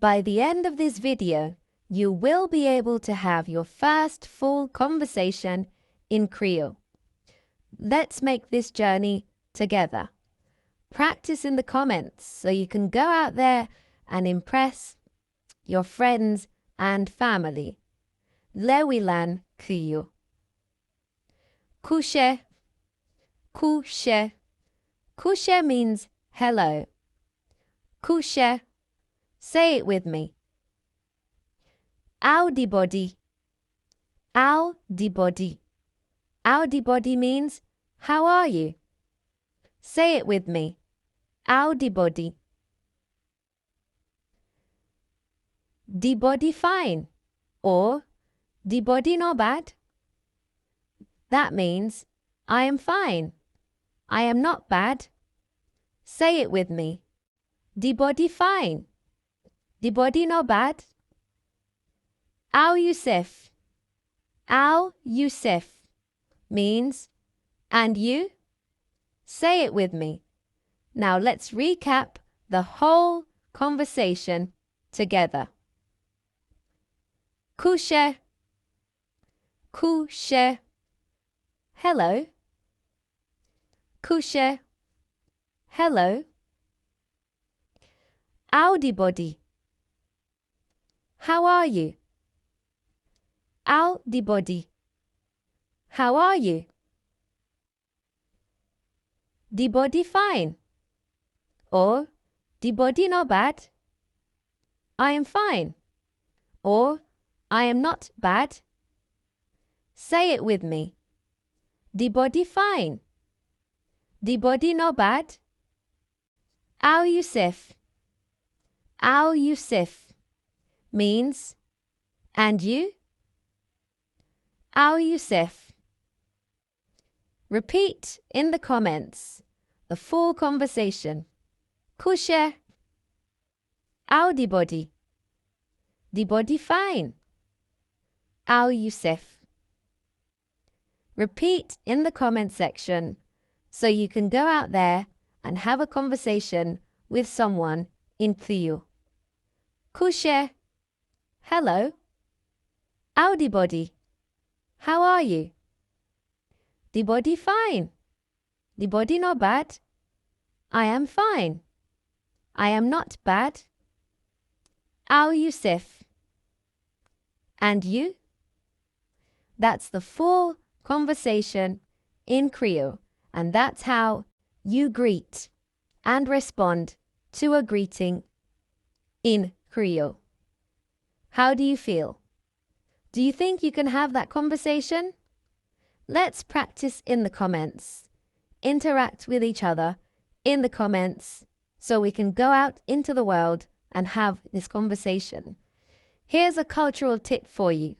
By the end of this video, you will be able to have your first full conversation in Krio. Let's make this journey together. Practice in the comments so you can go out there and impress your friends and family. Lewilan Krio. Kushe. Kushe. Kushe means hello. Kushe. Say it with me. Howdy body. Howdy body. Howdy body means how are you? Say it with me. Howdy body. The body fine or the body not bad. That means I am fine. I am not bad. Say it with me. The body fine. The body not bad. How you safe. How you safe means and you. Say it with me. Now let's recap the whole conversation together. Kushe. Kushe. Hello. Kushe. Hello. Howdy body. How are you? Howdy body. How are you? The body fine. Or the body not bad. I am fine. Or I am not bad. Say it with me. The body fine. The body not bad. How you safe. How you safe means and you. How you safe. Repeat in the comments the full conversation. Kushe. Howdy body. The body fine. How you safe. Repeat in the comment section so you can go out there and have a conversation with someone in Krio. Kushe. Hello. Howdy body. How are you? The body fine. The body not bad. I am fine. I am not bad. How you safe. And you? That's the full conversation in Krio, and that's how you greet and respond to a greeting in Krio. How do you feel? Do you think you can have that conversation? Let's practice in the comments. Interact with each other in the comments so we can go out into the world and have this conversation. Here's a cultural tip for you.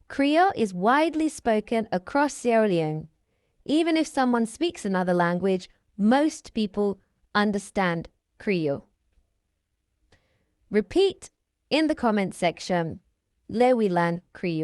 Krio is widely spoken across Sierra Leone. Even if someone speaks another language, most people understand Krio. Repeat in the comment section. Lewilan Krio.